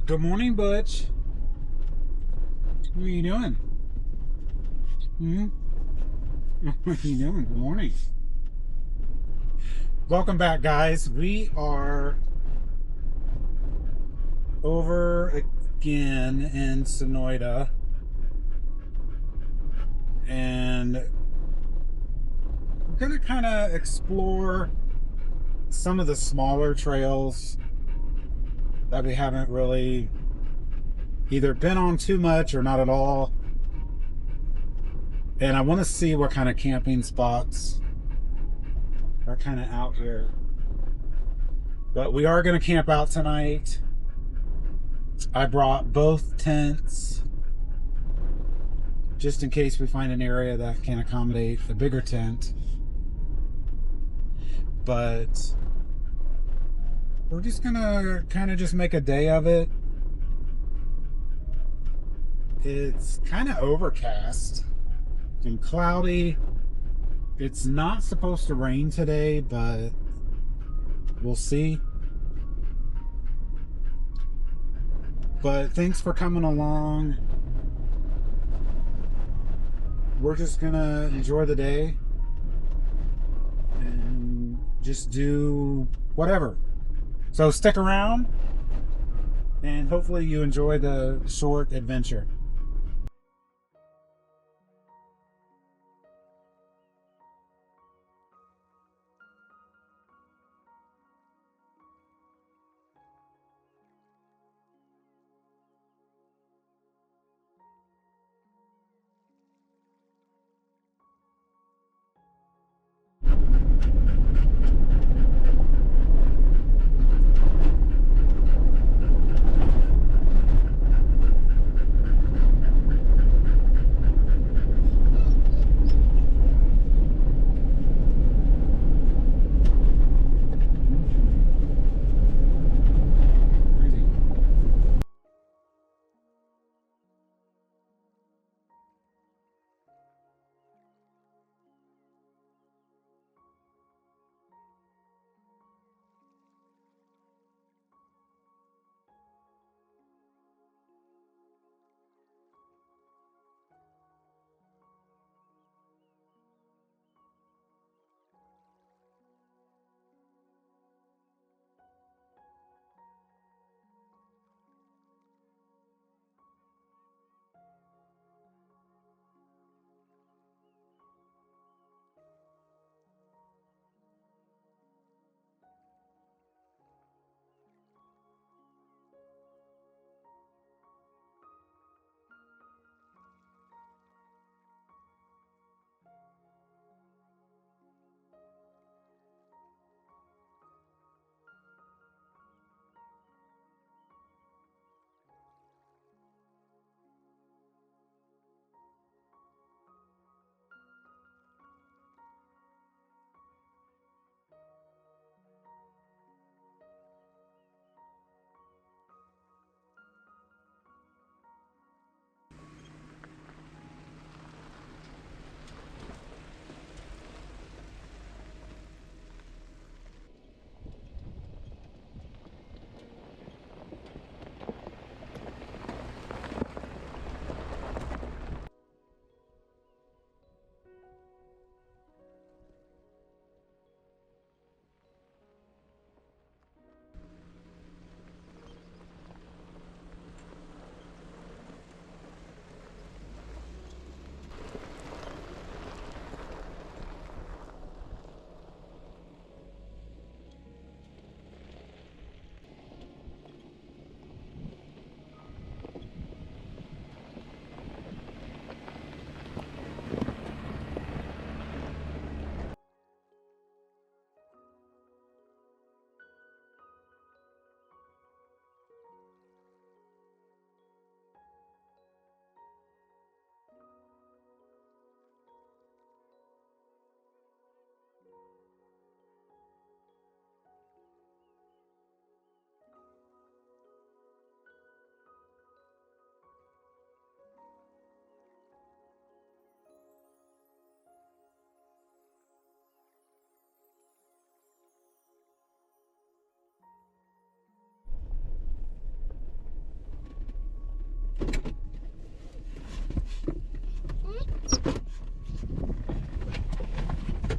Good morning, Butch. What are you doing? Hmm? What are you doing? Good morning. Welcome back, guys. We are over again in Sonoyta, and we're going to kind of explore some of the smaller trails that we haven't really either been on too much or not at all. And I want to see what kind of camping spots are kind of out here. But we are going to camp out tonight. I brought both tents just in case we find an area that can accommodate a bigger tent. But we're just gonna kind of just make a day of it. It's kind of overcast and cloudy. It's not supposed to rain today, but we'll see. But thanks for coming along. We're just gonna enjoy the day and just do whatever. So stick around and hopefully you enjoy the short adventure.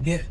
get.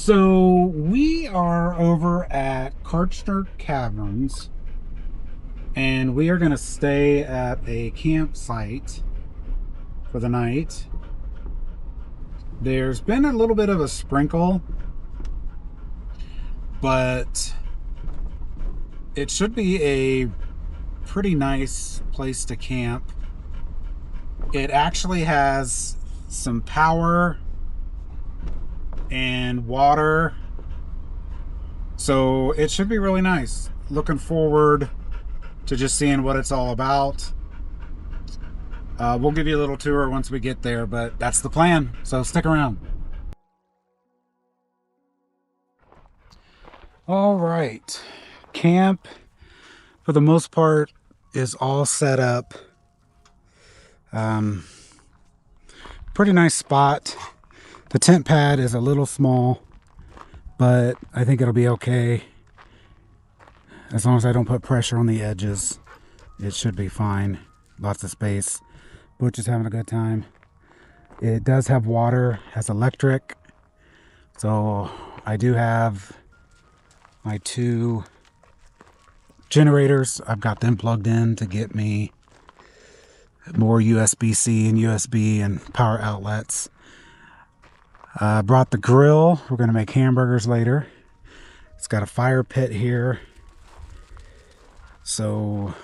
So we are over at Kartchner Caverns, and we are going to stay at a campsite for the night. There's been a little bit of a sprinkle, but it should be a pretty nice place to camp. It actually has some power and water, so it should be really nice. Looking forward to just seeing what it's all about. We'll give you a little tour once we get there, but that's the plan, so stick around. All right, camp for the most part is all set up. Pretty nice spot. The tent pad is a little small, but I think it'll be okay. As long as I don't put pressure on the edges, it should be fine. Lots of space. Butch is having a good time. It does have water, has electric. So I do have my 2 generators. I've got them plugged in to get me more USB-C and USB and power outlets. Brought the grill. We're going to make hamburgers later. It's got a fire pit here, so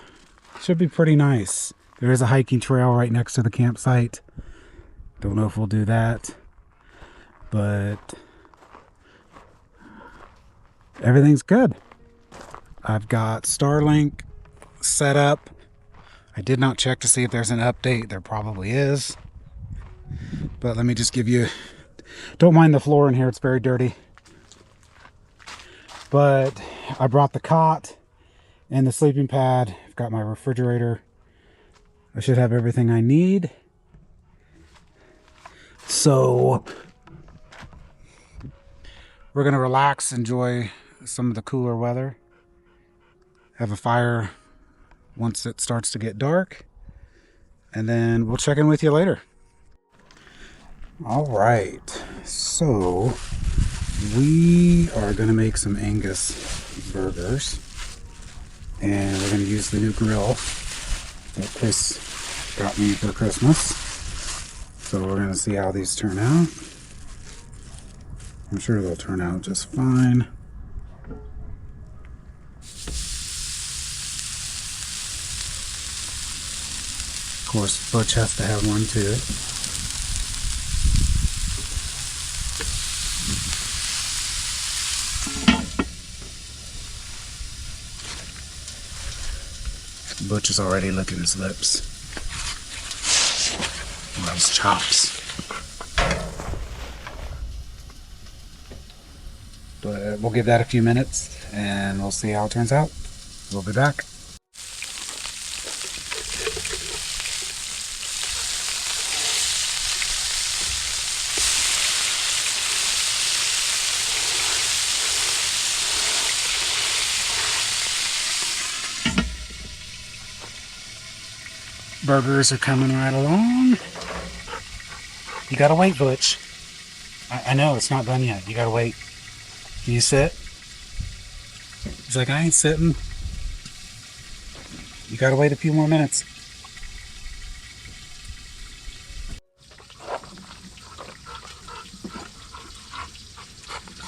it should be pretty nice. There is a hiking trail right next to the campsite. Don't know if we'll do that, but everything's good. I've got Starlink set up. I did not check to see if there's an update. There probably is, but let me just give you... Don't mind the floor in here, it's very dirty. But I brought the cot and the sleeping pad. I've got my refrigerator. I should have everything I need. So we're gonna relax, enjoy some of the cooler weather. Have a fire once it starts to get dark. And then we'll check in with you later. All right, so we are going to make some Angus burgers, and we're going to use the new grill that Chris got me for Christmas. So we're going to see how these turn out. I'm sure they'll turn out just fine. Of course, Butch has to have one too. Butch is already licking his lips. Those chops. But we'll give that a few minutes and we'll see how it turns out. We'll be back. Burgers are coming right along. You gotta wait, Butch. I know it's not done yet. You gotta wait. Can you sit? He's like, I ain't sitting. You gotta wait a few more minutes.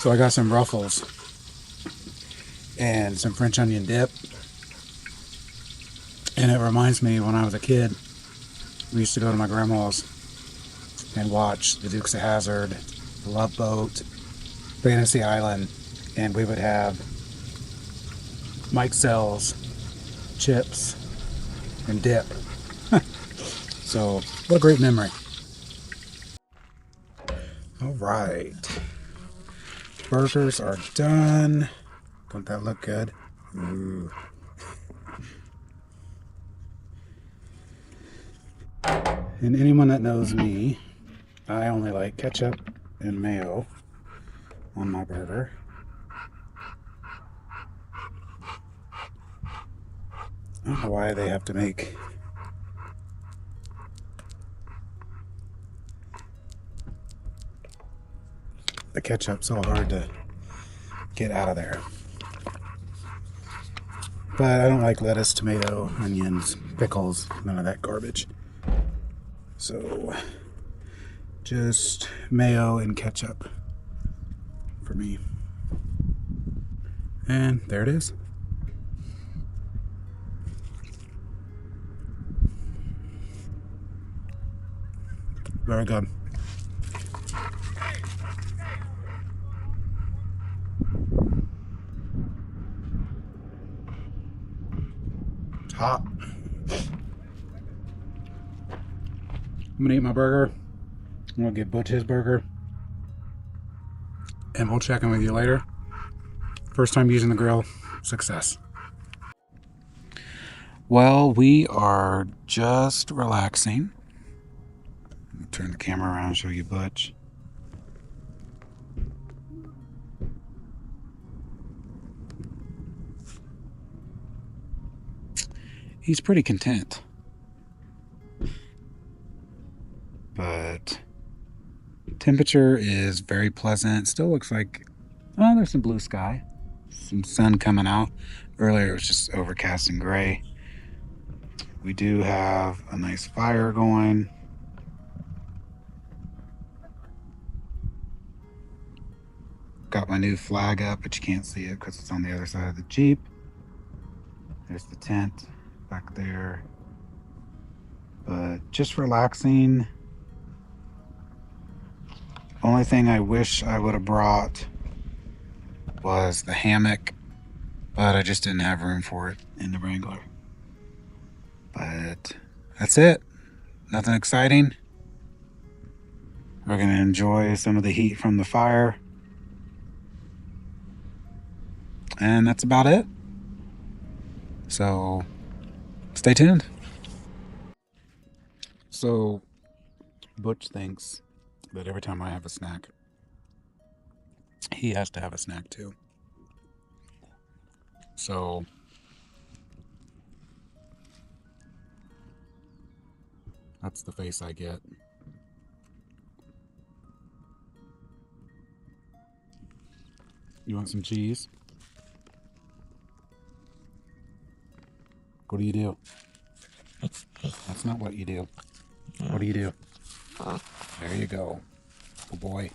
So I got some Ruffles and some French onion dip. And it reminds me when I was a kid, we used to go to my grandma's and watch The Dukes of Hazzard, The Love Boat, Fantasy Island, and we would have Mike Sells, chips, and dip. So, what a great memory. All right. Burgers are done. Don't that look good? Ooh. And anyone that knows me, I only like ketchup and mayo on my burger. I don't know why they have to make the ketchup so hard to get out of there. But I don't like lettuce, tomato, onions, pickles, none of that garbage. So, just mayo and ketchup for me. And there it is. Very good. It's hot. I'm gonna eat my burger. I'm gonna get Butch his burger. And we'll check in with you later. First time using the grill, success. Well, we are just relaxing. Let me turn the camera around and show you Butch. He's pretty content. But temperature is very pleasant. Still looks like, oh, there's some blue sky. Some sun coming out. Earlier it was just overcast and gray. We do have a nice fire going. Got my new flag up, but you can't see it because it's on the other side of the Jeep. There's the tent back there. But just relaxing. Only thing I wish I would have brought was the hammock, but I just didn't have room for it in the Wrangler. But that's it. Nothing exciting. We're going to enjoy some of the heat from the fire. And that's about it. So stay tuned. So Butch thinks that every time I have a snack, he has to have a snack too. So that's the face I get. You want some cheese? What do you do? That's not what you do. What do you do? There you go. Good boy.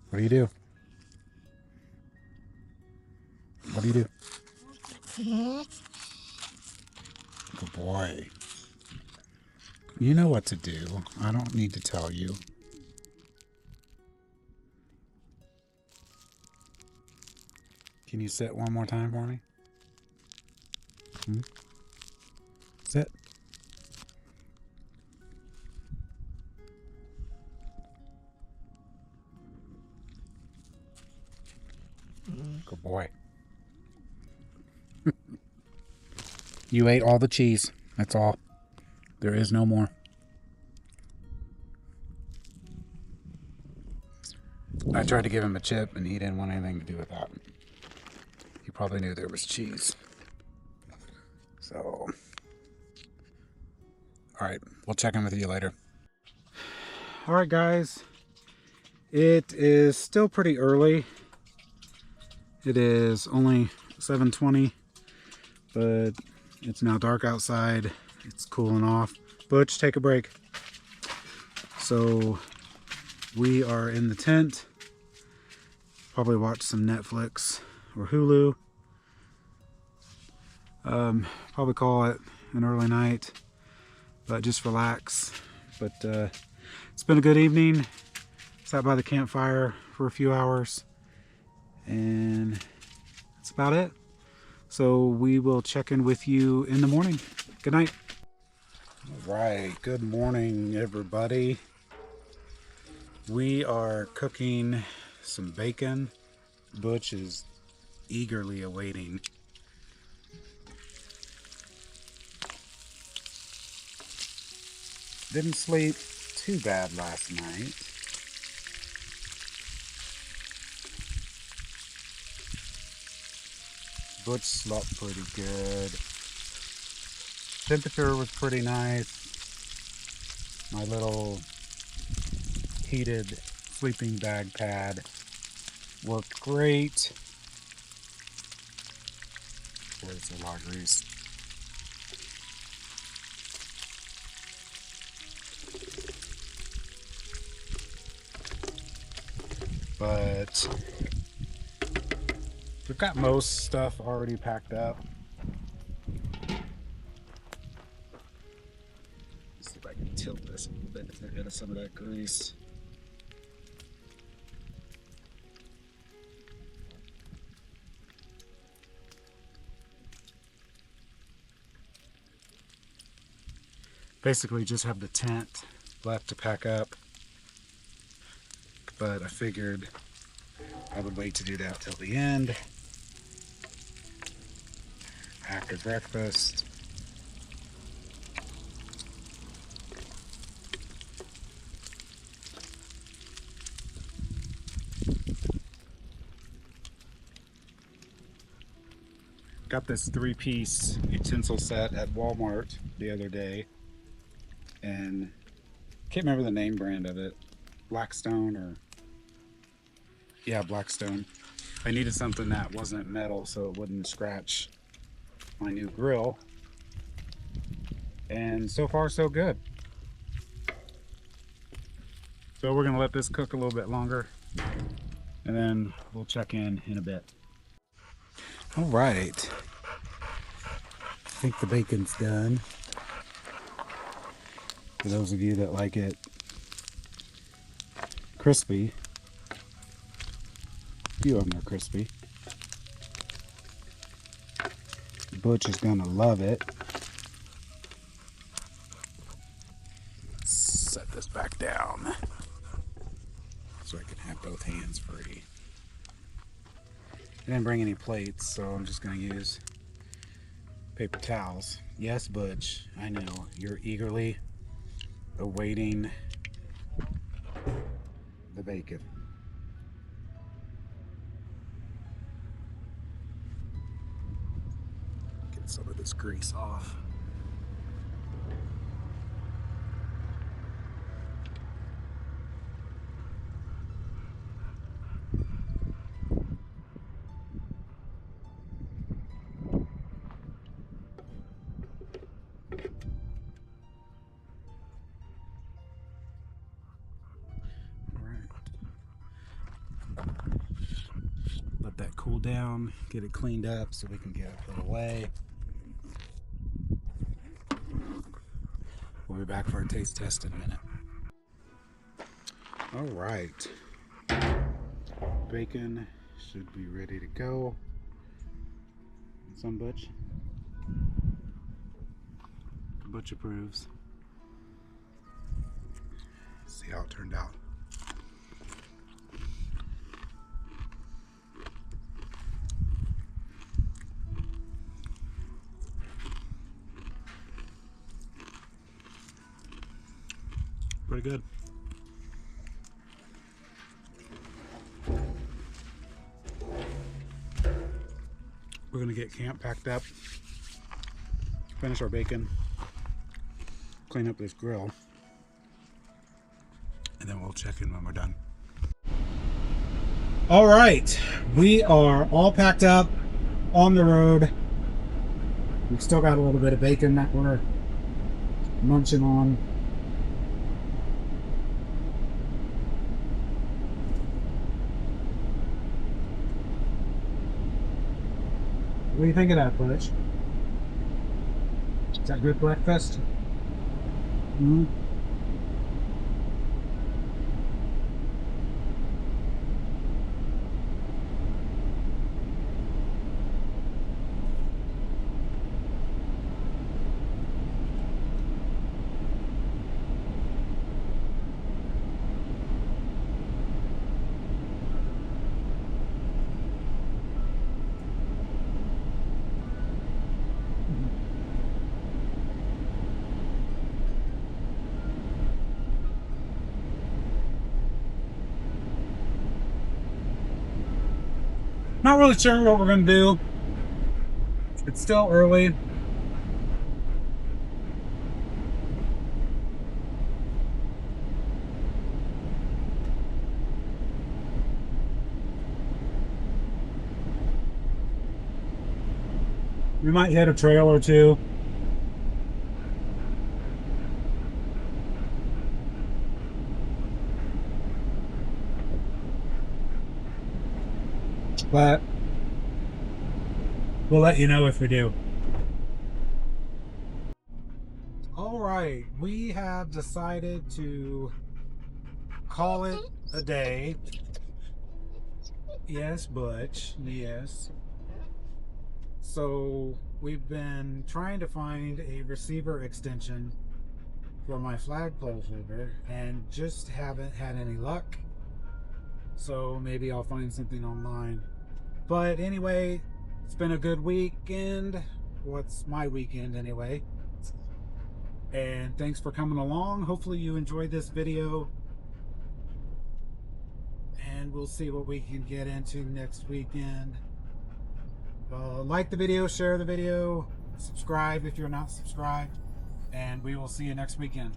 What do you do? What do you do? Good boy. You know what to do. I don't need to tell you. Can you sit one more time for me? Sit. Good boy. You ate all the cheese. That's all. There is no more. I tried to give him a chip and he didn't want anything to do with that. He probably knew there was cheese. So, alright, we'll check in with you later. Alright guys, it is still pretty early. It is only 7:20, but it's now dark outside. It's cooling off. Butch, take a break. So we are in the tent. Probably watch some Netflix or Hulu. Probably call it an early night, but just relax. But it's been a good evening. Sat by the campfire for a few hours, and that's about it. So we will check in with you in the morning. Good night. All right, good morning everybody. We are cooking some bacon. Butch is eagerly awaiting. Didn't sleep too bad last night. Butch slept pretty good. Temperature was pretty nice. My little heated sleeping bag pad worked great. There's a lot of grease. But we've got most stuff already packed up. Let's see if I can tilt this a little bit to get rid of some of that grease. Basically just have the tent left to pack up, but I figured I would wait to do that till the end, after breakfast. Got this 3-piece utensil set at Walmart the other day, and can't remember the name brand of it. Blackstone or... yeah, Blackstone. I needed something that wasn't metal so it wouldn't scratch my new grill. And so far so good. So we're gonna let this cook a little bit longer and then we'll check in a bit. All right. I think the bacon's done. For those of you that like it crispy, a few of them are crispy. Butch is gonna love it. Set this back down so I can have both hands free. I didn't bring any plates, so I'm just gonna use paper towels. Yes, Butch, I know you're eagerly awaiting the bacon. Get some of this grease off. Let that cool down, get it cleaned up so we can get it put away. We'll be back for a taste test in a minute. All right, bacon should be ready to go. Some Butch. Butch approves. See how it turned out. Pretty good. We're gonna get camp packed up, finish our bacon, clean up this grill, and then we'll check in when we're done. All right, we are all packed up on the road. We've still got a little bit of bacon that we're munching on. What do you think of that, Butch? Is that good breakfast? Mm-hmm. Not really sure what we're going to do. It's still early. We might hit a trail or two. But we'll let you know if we do. All right, we have decided to call it a day. Yes, Butch, yes. So we've been trying to find a receiver extension for my flagpole holder and just haven't had any luck. So maybe I'll find something online. But anyway, it's been a good weekend. What's my weekend anyway? And thanks for coming along. Hopefully you enjoyed this video. And we'll see what we can get into next weekend. Like the video, share the video, subscribe if you're not subscribed. And we will see you next weekend.